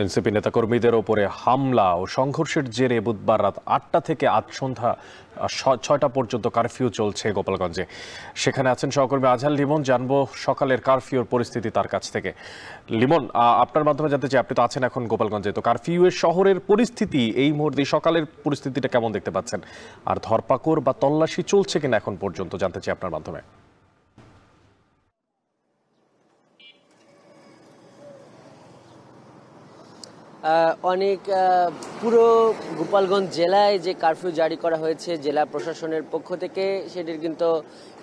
NCP নেতাকর্মীদের ওপরে হামলা ও সংঘর্ষের জেরে বুধবার রাত ৮টা থেকে আজ সন্ধ্যা ৬টা পর্যন্ত কারফিউ চলছে গোপালগঞ্জে। সেখানে আছেন সহকর্মী আজহার লিমন। জানবো সকালের কারফিউর পরিস্থিতি তার কাছ থেকে। লিমন, আপনার মাধ্যমে জানতে চাই, আপনি তো আছেন এখন গোপালগঞ্জে, তো কারফিউয়ের শহরের পরিস্থিতি এই মুহূর্তে সকালের পরিস্থিতিটা কেমন দেখতে পাচ্ছেন, আর ধরপাকড় বা তল্লাশি চলছে কিনা এখন পর্যন্ত জানতে চাই আপনার মাধ্যমে। অনেক পুরো গোপালগঞ্জ জেলায় যে কারফিউ জারি করা হয়েছে জেলা প্রশাসনের পক্ষ থেকে, সেটির কিন্তু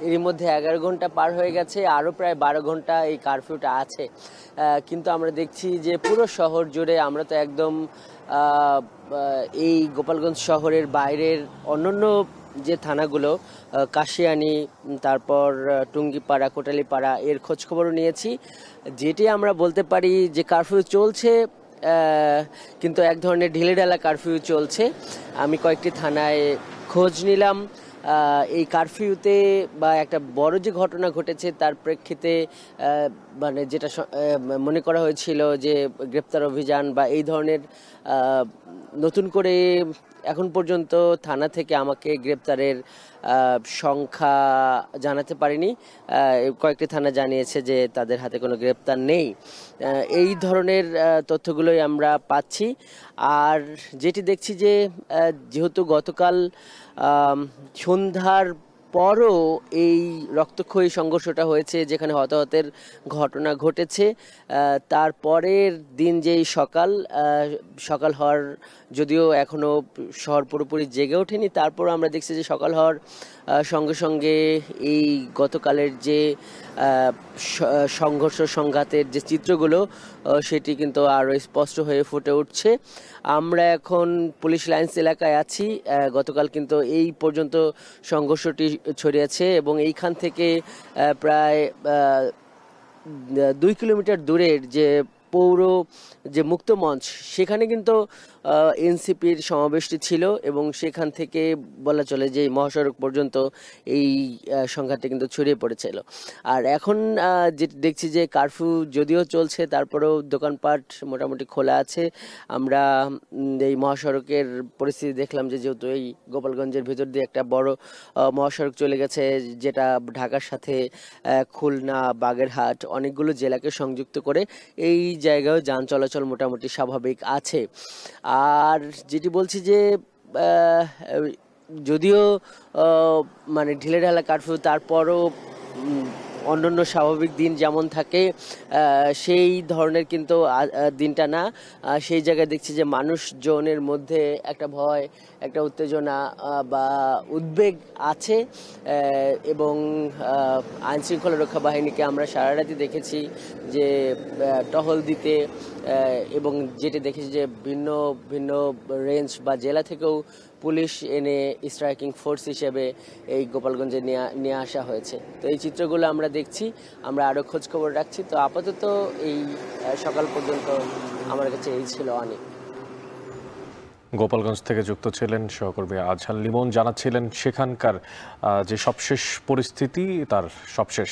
এর মধ্যে 11 ঘন্টা পার হয়ে গেছে, আরও প্রায় 12 ঘন্টা এই কারফিউটা আছে। কিন্তু আমরা দেখছি যে পুরো শহর জুড়ে, আমরা তো একদম এই গোপালগঞ্জ শহরের বাইরের অন্যান্য যে থানাগুলো, কাশিয়ানী, তারপর টুঙ্গিপাড়া, কোটালীপাড়া, এর খোঁজখবরও নিয়েছি। যেটি আমরা বলতে পারি যে কারফিউ চলছে, কিন্তু এক ধরনের ঢিলেঢালা কারফিউ চলছে। আমি কয়েকটি থানায় খোঁজ নিলাম। এই কারফিউতে বা একটা বড় যে ঘটনা ঘটেছে তার প্রেক্ষিতে মানে যেটা মনে করা হয়েছিল যে গ্রেপ্তার অভিযান বা এই ধরনের, নতুন করে এখন পর্যন্ত থানা থেকে আমাকে গ্রেপ্তারের সংখ্যা জানাতে পারেনি। কয়েকটি থানা জানিয়েছে যে তাদের হাতে কোনো গ্রেপ্তার নেই। এই ধরনের তথ্যগুলোই আমরা পাচ্ছি। আর যেটি দেখছি যে যেহেতু গতকাল সন্ধ্যার পরও এই রক্তক্ষয়ী সংঘর্ষটা হয়েছে, যেখানে হতাহতের ঘটনা ঘটেছে, তারপরের দিন যেই সকাল হওয়ার, যদিও এখনও শহর পুরোপুরি জেগে ওঠেনি, তারপর আমরা দেখছি যে সকাল হওয়ার সঙ্গে সঙ্গে এই গতকালের যে সংঘর্ষ সংঘাতের যে চিত্রগুলো, সেটি কিন্তু আরও স্পষ্ট হয়ে ফুটে উঠছে। আমরা এখন পুলিশ লাইন্স এলাকায় আছি। গতকাল কিন্তু এই পর্যন্ত সংঘর্ষটি ছড়িয়েছে এবং এইখান থেকে প্রায় 2 কিলোমিটার দূরের যে পৌর যে মুক্ত মঞ্চ, সেখানে কিন্তু এনসিপির সমাবেশটি ছিল এবং সেখান থেকে বলা চলে যে মহাসড়ক পর্যন্ত এই সংঘাতটি কিন্তু ছড়িয়ে পড়েছিল। আর এখন যে দেখছি যে কারফিউ যদিও চলছে, তারপরেও দোকানপাট মোটামুটি খোলা আছে। আমরা এই মহাসড়কের পরিস্থিতি দেখলাম যে যেহেতু এই গোপালগঞ্জের ভেতর দিয়ে একটা বড় মহাসড়ক চলে গেছে, যেটা ঢাকার সাথে খুলনা, বাগেরহাট, অনেকগুলো জেলাকে সংযুক্ত করে, এই জায়গায় যান চলাচল মোটামুটি স্বাভাবিক আছে। আর যেটি বলছি যে যদিও মানে ঢিলেঢালা কারফিউ, তারপরও অন্যান্য স্বাভাবিক দিন যেমন থাকে সেই ধরনের কিন্তু দিনটা না। সেই জায়গায় দেখছি যে মানুষজনের মধ্যে একটা ভয়, একটা উত্তেজনা বা উদ্বেগ আছে। এবং আইনশৃঙ্খলা রক্ষা বাহিনীকে আমরা সারা রাতি দেখেছি যে টহল দিতে, এবং যেটি দেখেছি যে ভিন্ন ভিন্ন রেঞ্জ বা জেলা থেকেও পুলিশ এনে স্ট্রাইকিং ফোর্স হিসেবে এই গোপালগঞ্জে নিয়ে আসা হয়েছে। তো এই চিত্রগুলো আমরা দেখছি, আমরা আরও খোঁজখবর রাখছি। তো আপাতত এই সকাল পর্যন্ত আমার কাছে এই ছিল অনেক। গোপালগঞ্জ থেকে যুক্ত ছিলেন সহকর্মী আজহার লিমন, জানাচ্ছিলেন সেখানকার যে সবশেষ পরিস্থিতি, তার সবশেষ